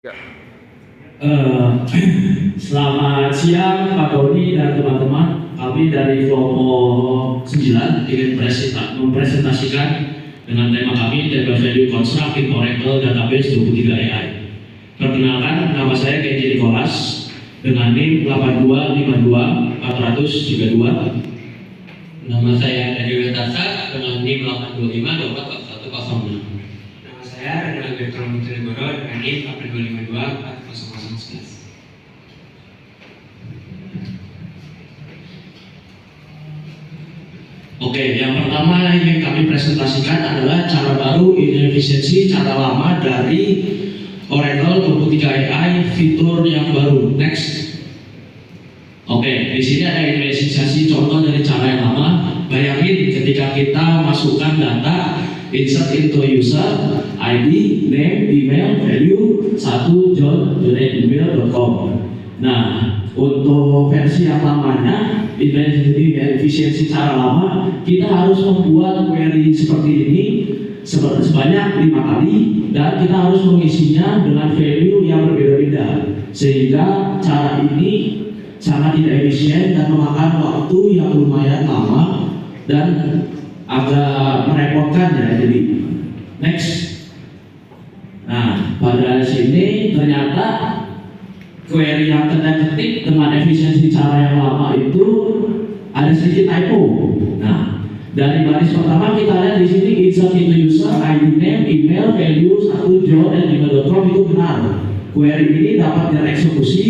Ya. Selamat siang Pak Doni dan teman-teman. Kami dari kelompok 9 ingin mempresentasikan dengan tema kami Data Value Construct in Oracle Database 23 AI. Perkenalkan, nama saya Kenji Nicholas dengan NIM 8252-432. Nama saya Dadi Wetasa dengan NIM 825-244106. Nama saya adalah Bertrand Mutiliboro dengan NIM 8252-40011. Oke, yang pertama yang ingin kami presentasikan adalah cara baru inefisiensi cara lama dari Oracle 23 AI fitur yang baru. Next. Oke, di sini ada inefisiensi contoh dari cara yang lama. Bayangin ketika kita masukkan data insert into user ID, name, email, value 1john@gmail.com. Nah, untuk versi yang lamanya, inefisiensi cara lama, kita harus membuat query seperti ini sebanyak 5 kali dan kita harus mengisinya dengan value yang berbeda-beda, sehingga cara ini sangat tidak efisien dan memakan waktu yang lumayan lama dan agak merepotkan ya. Jadi next. Nah, pada sini ternyata query yang kita ketik dengan efisiensi cara yang lama itu ada sedikit typo. Nah, dari baris pertama kita lihat di sini insert into user ID, name, email, value 1john@gmail.com itu benar. Query ini dapat dieksekusi.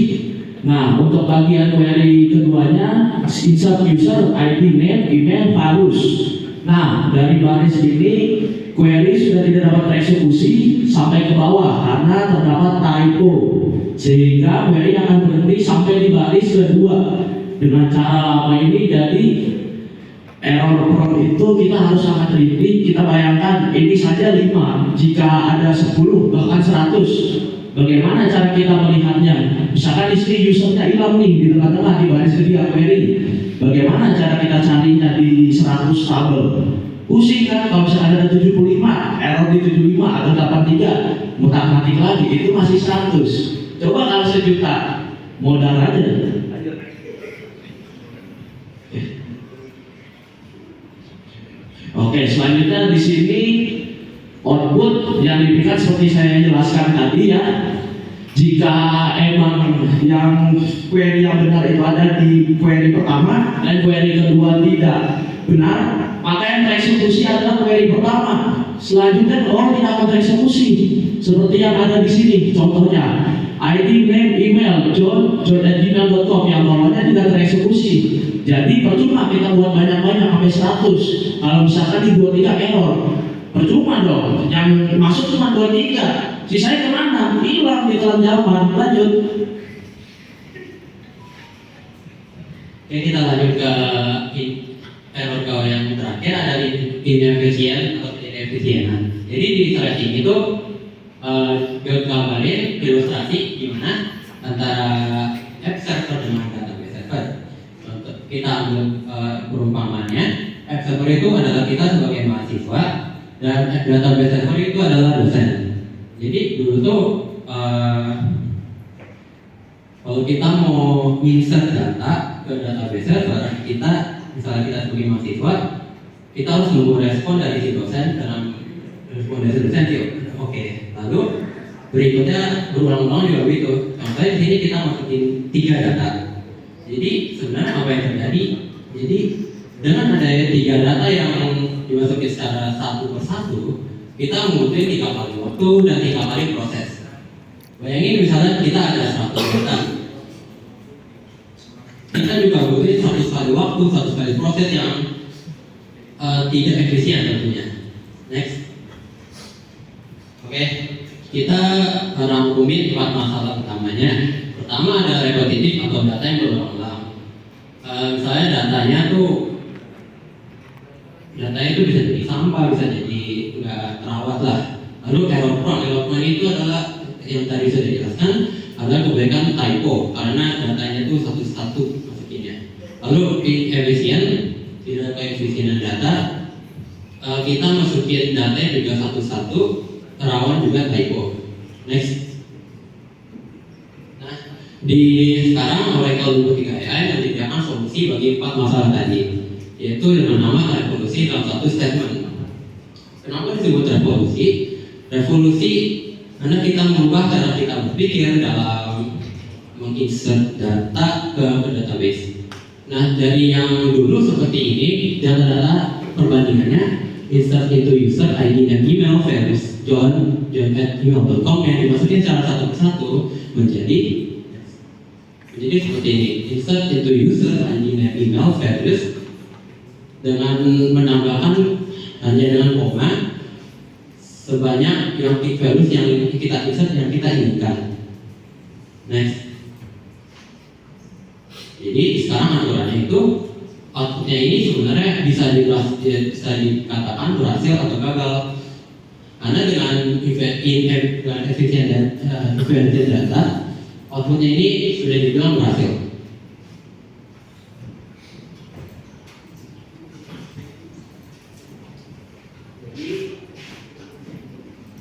Nah, untuk bagian query keduanya insert user ID, name, email, value. Nah, dari baris ini query sudah tidak dapat tereksekusi sampai ke bawah karena terdapat typo, sehingga query akan berhenti sampai di baris kedua. Dengan cara lama ini jadi error prompt itu kita harus sangat teliti. Kita bayangkan ini saja 5, jika ada 10 bahkan 100, bagaimana cara kita melihatnya? Misalkan di sini usernya hilang nih di tengah-tengah di baris ketiga query, bagaimana cara kita carinya di 100 tabel? Pusing kan? Kalau misalnya ada 75, error di 75 atau 83, mutak-matik lagi, itu masih 100. Coba kalau 1.000.000, modal aja. Oke, selanjutnya di sini output yang diberikan seperti saya jelaskan tadi ya. Jika emang yang query yang benar itu ada di query pertama dan query kedua tidak benar, maka yang tereksekusi adalah query pertama. Selanjutnya tidak akan tereksekusi seperti yang ada di sini. Contohnya ID, name, email, john@gmail.com yang bawahnya tidak tereksekusi. Jadi percuma kita buat banyak-banyak sampai 100. Kalau misalkan di 23 error, percuma dong. Yang masuk cuma 23. Sisanya kemana? Hilang di dalam zaman. Lanjut. Oke, kita lanjut ke error yang terakhir, ada inefisien atau inefisienan. Jadi di slide ini tuh gambarin ilustrasi gimana antara app server dengan database server. Kita ambil perumpamannya, app server itu adalah kita sebagai mahasiswa dan database server itu adalah dosen. Jadi dulu tuh kalau kita mau insert data ke database server, kita misalnya kita sebagai mahasiswa, kita harus menunggu respon dari si dosen dalam respon dari dosen sih. Oke, lalu berikutnya berulang-ulang juga begitu. Contohnya di sini kita masukin 3 data. Jadi sebenarnya apa yang terjadi? Jadi dengan adanya 3 data yang dimasukin secara satu persatu, kita membutuhkan 3 kali waktu dan 3 kali proses. Bayangin misalnya kita ada 100 data, kita juga butuh 100 kali waktu, 100 kali proses yang tidak efisien tentunya. Next. Oke, kita rangkumin 4 masalah utamanya. Pertama ada repetitif atau data yang berulang-ulang. Misalnya datanya itu bisa jadi sampah, bisa jadi nggak terawat lah. Lalu error prone itu adalah yang tadi sudah dijelaskan, adalah kebanyakan typo karena datanya itu satu-satu masukinnya. Lalu inefisien, tidak keefisienan data, kita masukin data juga satu-satu, rawan juga typo. Next. Di sekarang Oracle 23 AI menyediakan solusi bagi 4 masalah tadi, yaitu dengan nama revolusi dalam satu statement. Kenapa disebut revolusi? Revolusi karena kita merubah cara kita berpikir dalam menginsert data ke database. Nah, dari yang dulu seperti ini, data-data perbandingannya insert into user ID dan email values john@gmail.com yang dimasukin secara satu persatu menjadi seperti ini. Insert into user ID dan email values dengan menambahkan hanya dengan koma sebanyak yang peak values yang kita insert yang kita inginkan. Next. Jadi sekarang aturannya itu outputnya ini sebenarnya bisa dikatakan berhasil atau gagal. Karena dengan efisien data, outputnya ini sudah dibilang berhasil.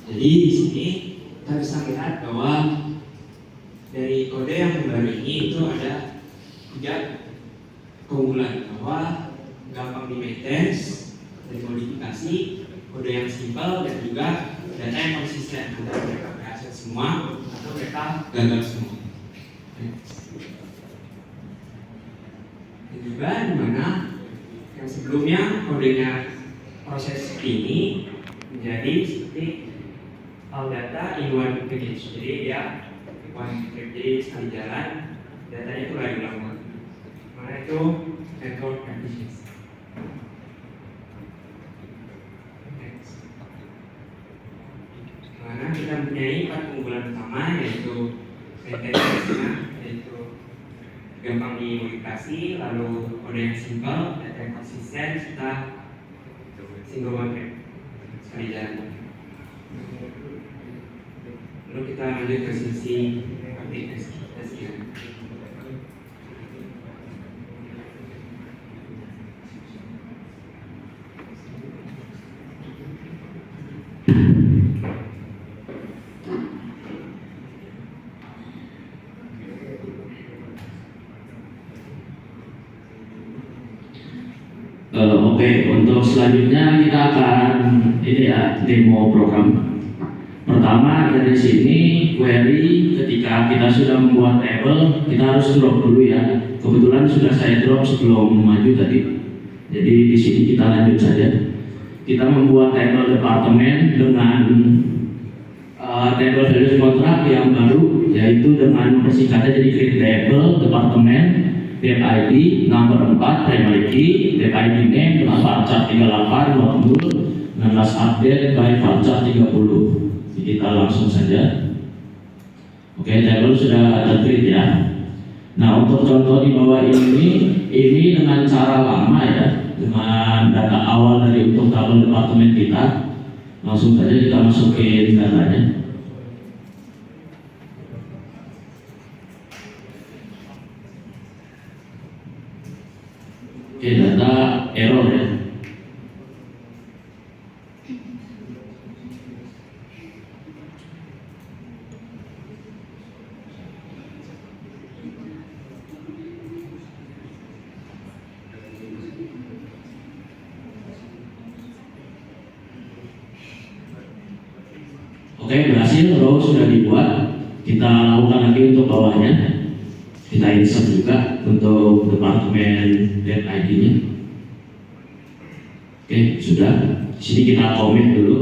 Jadi di sini kita bisa melihat bahwa dari kode yang baru ini itu ada 3 keunggulan, bahwa gampang di maintenance, dimodifikasi, kode yang simpel, dan juga data yang konsisten, antara mereka berhasil semua atau mereka gagal semua. Dan juga dimana yang sebelumnya kodenya proses ini menjadi seperti all data in one package. Jadi dia one package, jadi sekali jalan datanya itu lagi ulang. Mana itu network efficiency. Karena kita mempunyai 4 keunggulan utama, yaitu maintenance, yaitu gampang dimodifikasi, lalu kode yang simpel, data yang konsisten, serta single one package sekali jalan. Lalu kita lanjut ke sisi aplikasi. Oke, untuk selanjutnya kita akan ini ya, demo program. Pertama dari sini query, ketika kita sudah membuat table kita harus drop dulu ya. Kebetulan sudah saya drop sebelum maju tadi. Jadi di sini kita lanjut saja. Kita membuat table departemen dengan table values kontrak yang baru, yaitu dengan mempersingkatnya jadi create table departemen dep ID nomor 4 primary key, dep ID name dengan varchar 38 not null dan last update by varchar 30. Kita langsung saja. Oke, table sudah tercreate ya. Nah, untuk contoh di bawah ini dengan cara lama ya, dengan data awal dari untuk tabel departemen kita. Langsung saja kita masukin datanya. Oke, data error ya. Oke, berhasil, row sudah dibuat. Kita lakukan lagi untuk bawahnya. Kita insert juga untuk departemen dep ID-nya. Oke, sudah. Di sini kita commit dulu.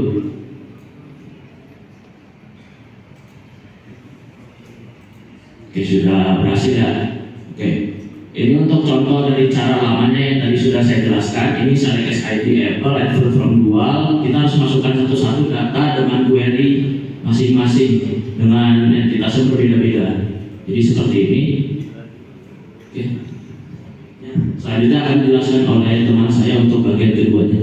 Oke, sudah berhasil ya. Oke. Ini untuk contoh dari cara lamanya yang tadi sudah saya jelaskan. Ini select as ID apple, add from dual. Kita harus masukkan satu-satu data dengan query masing-masing dengan entitas yang berbeda-beda. Jadi seperti ini. Oke. Ya. Selanjutnya akan dijelaskan oleh teman saya untuk bagian keduanya.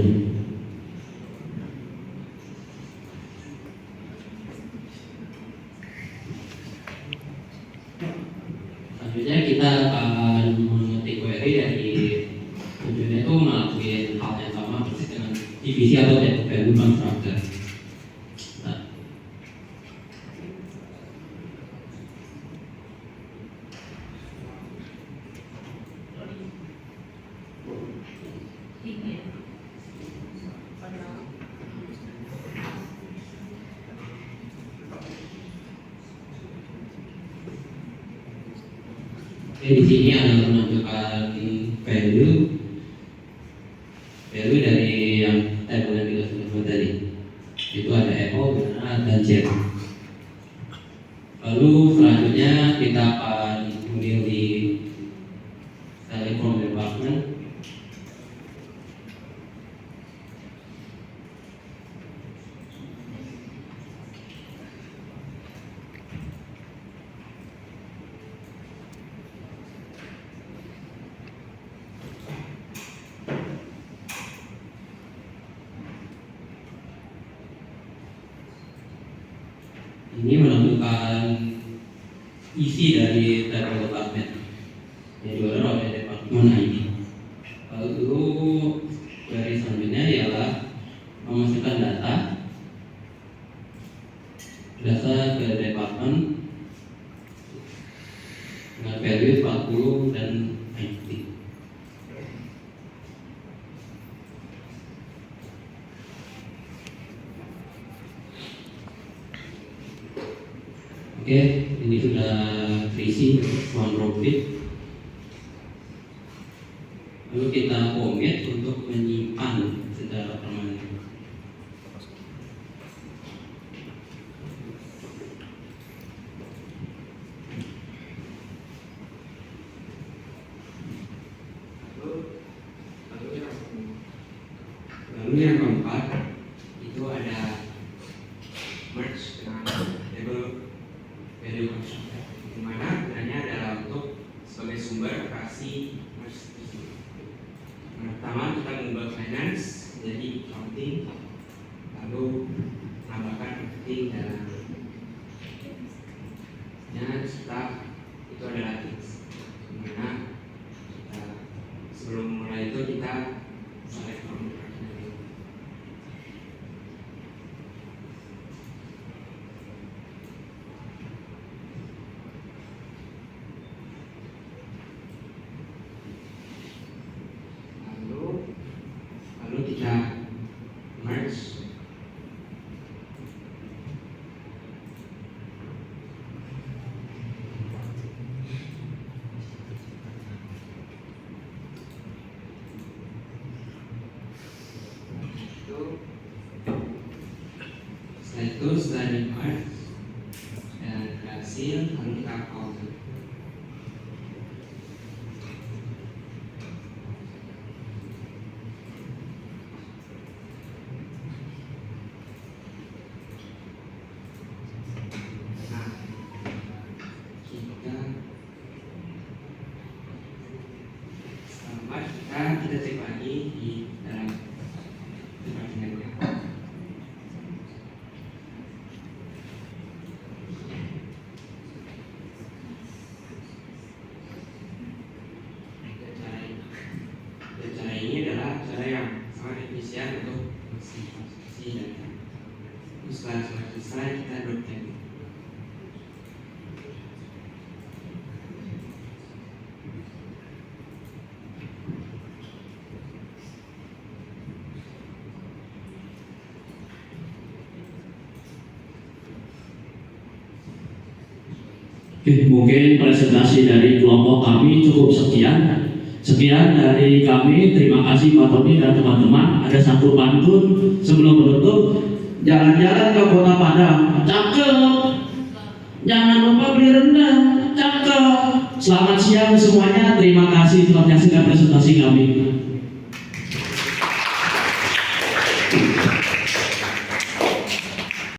Selanjutnya kita akan mengetik query dari tujuannya itu melakukan hal yang sama persis dengan divisi atau value constructor. Di sini ada menunjukkan value dari yang table yang kita sudah buat tadi. Itu ada Apple, banana, dan Z. Lalu selanjutnya kita akan memilih select from department. Ini menentukan isi dari table department yang diorder oleh departemen ID. Lalu dari selanjutnya ialah memasukkan data ke departemen dengan value 40 dan 90. Oke, ini sudah terisi one profit. Lalu kita commit untuk menyimpan secara permanen. Lalu yang keempat itu ada merge dengan table value function, di mana gunanya adalah untuk sebagai sumber operasi merge tersebut. Pertama kita mengubah finance menjadi accounting, lalu menambahkan marketing dalam staff itu adalah things, di mana sebelum mulai itu kita select from department. Lalu kita merge setelah di merge dan berhasil, lalu kita copy. Kita cek lagi di dalam departemennya. Cara ini adalah cara yang sangat efisien untuk mengsimplifikasi data. Setelah selesai kita dropdown. Oke, mungkin presentasi dari kelompok kami cukup sekian. Sekian dari kami, terima kasih Pak Tony dan teman-teman. Ada satu pantun sebelum menutup. Jalan-jalan ke Kota Padang, cakep. Jangan lupa beli rendang, cakep. Selamat siang semuanya. Terima kasih telah menyaksikan presentasi kami.